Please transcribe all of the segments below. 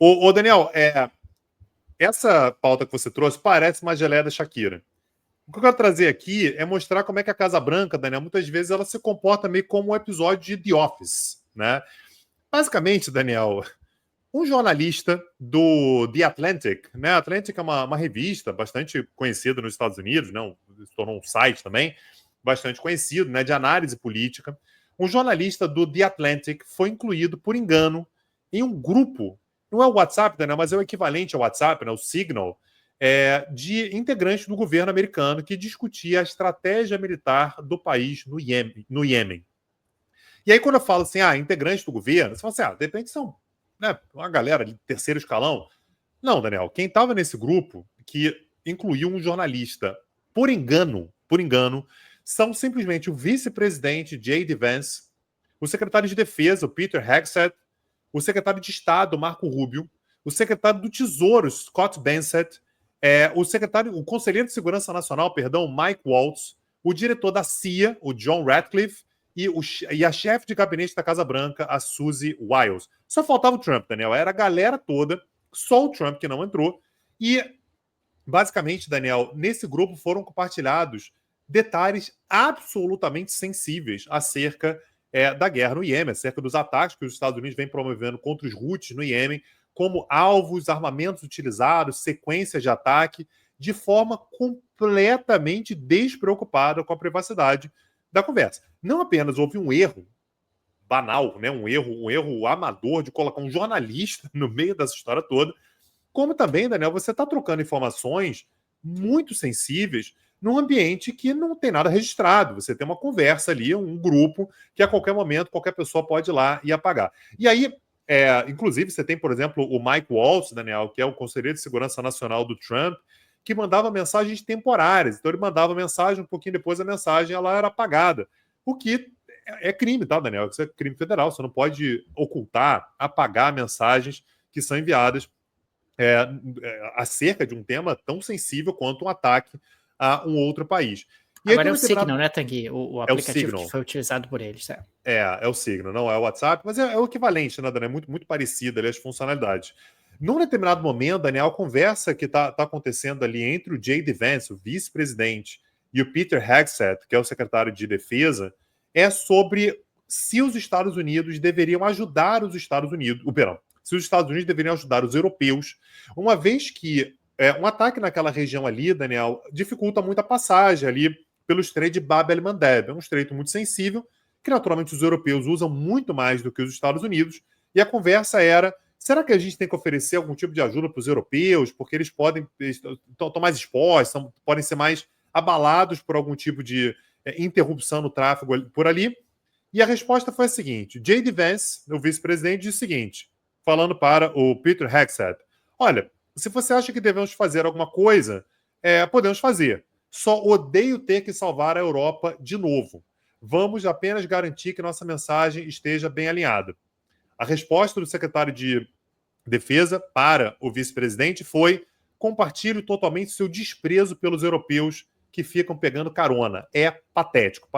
Ô Daniel, essa pauta que você trouxe parece uma geleia da Shakira. O que eu quero trazer aqui é mostrar como é que a Casa Branca, Daniel, muitas vezes ela se comporta meio como um episódio de The Office, né? Basicamente, Daniel, um jornalista do The Atlantic, né? Atlantic é uma revista bastante conhecida nos Estados Unidos, né? Se tornou um site também bastante conhecido, né? De análise política. Um jornalista do The Atlantic foi incluído por engano em um grupo, não é o WhatsApp, né? Mas é o equivalente ao WhatsApp, né? O Signal, de integrantes do governo americano que discutia a estratégia militar do país no Iêmen. E aí, quando eu falo assim, integrantes do governo, você fala assim, de repente são, né, uma galera de terceiro escalão. Não, Daniel, quem estava nesse grupo, que incluiu um jornalista, por engano, são simplesmente o vice-presidente J.D. Vance, o secretário de Defesa, o Peter Hegseth, o secretário de Estado, Marco Rubio, o secretário do Tesouro, Scott Bessent, o conselheiro de Segurança Nacional, Mike Waltz, o diretor da CIA, o John Ratcliffe, e a chefe de gabinete da Casa Branca, a Suzy Wiles. Só faltava o Trump, Daniel. Era a galera toda, só o Trump que não entrou. E, basicamente, Daniel, nesse grupo foram compartilhados detalhes absolutamente sensíveis acerca da guerra no Iêmen, acerca dos ataques que os Estados Unidos vêm promovendo contra os Houthis no Iêmen, como alvos, armamentos utilizados, sequências de ataque, de forma completamente despreocupada com a privacidade da conversa. Não apenas houve um erro banal, né, um erro amador de colocar um jornalista no meio dessa história toda, como também, Daniel, você está trocando informações muito sensíveis num ambiente que não tem nada registrado. Você tem uma conversa ali, um grupo, que a qualquer momento qualquer pessoa pode ir lá e apagar. E aí, inclusive, você tem, por exemplo, o Mike Waltz, Daniel, que é o conselheiro de segurança nacional do Trump, que mandava mensagens temporárias. Então, ele mandava mensagem, um pouquinho depois a mensagem ela era apagada. O que é crime, tá, Daniel? Isso é crime federal. Você não pode ocultar, apagar mensagens que são enviadas acerca de um tema tão sensível quanto um ataque a um outro país. E agora é o Signal, né, Tanguy? O aplicativo que foi utilizado por eles. É o Signal, não é o WhatsApp, mas é o equivalente, né, Daniel? É muito parecido ali as funcionalidades. Num determinado momento, Daniel, a conversa que está acontecendo ali entre o J.D. Vance, o vice-presidente, e o Peter Hegseth, que é o secretário de Defesa, é sobre se os Estados Unidos deveriam ajudar os Estados Unidos, se os Estados Unidos deveriam ajudar os europeus, uma vez que um ataque naquela região ali, Daniel, dificulta muito a passagem ali pelo Estreito de Bab el-Mandeb. É um estreito muito sensível, que naturalmente os europeus usam muito mais do que os Estados Unidos, e a conversa era, será que a gente tem que oferecer algum tipo de ajuda para os europeus, porque eles estão mais expostos, podem ser mais abalados por algum tipo de interrupção no tráfego por ali? E a resposta foi a seguinte: J.D. Vance, o vice-presidente, disse o seguinte, falando para o Peter Hegseth, olha, se você acha que devemos fazer alguma coisa, podemos fazer. Só odeio ter que salvar a Europa de novo. Vamos apenas garantir que nossa mensagem esteja bem alinhada. A resposta do secretário de Defesa para o vice-presidente foi: compartilho totalmente seu desprezo pelos europeus que ficam pegando carona. É patético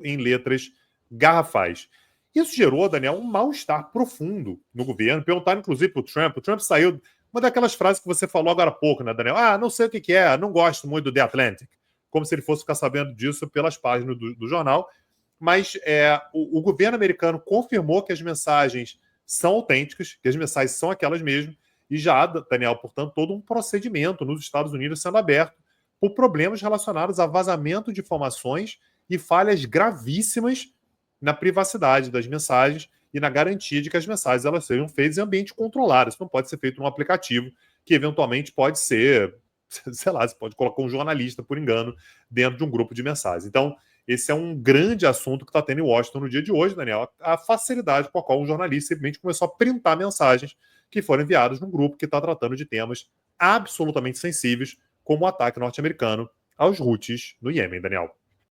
em letras garrafais. Isso gerou, Daniel, um mal-estar profundo no governo. Perguntaram, inclusive, para o Trump. O Trump saiu uma daquelas frases que você falou agora há pouco, né, Daniel? Não sei o que é, não gosto muito do The Atlantic. Como se ele fosse ficar sabendo disso pelas páginas do jornal. Mas o governo americano confirmou que as mensagens são autênticas, que as mensagens são aquelas mesmas, e já há, Daniel, portanto, todo um procedimento nos Estados Unidos sendo aberto por problemas relacionados a vazamento de informações e falhas gravíssimas na privacidade das mensagens e na garantia de que as mensagens elas sejam feitas em ambiente controlado. Isso não pode ser feito num aplicativo que eventualmente pode ser, sei lá, você pode colocar um jornalista por engano dentro de um grupo de mensagens. Então, esse é um grande assunto que está tendo em Washington no dia de hoje, Daniel. A facilidade com a qual um jornalista simplesmente começou a printar mensagens que foram enviadas num grupo que está tratando de temas absolutamente sensíveis, como o ataque norte-americano aos Houthis no Iêmen, Daniel.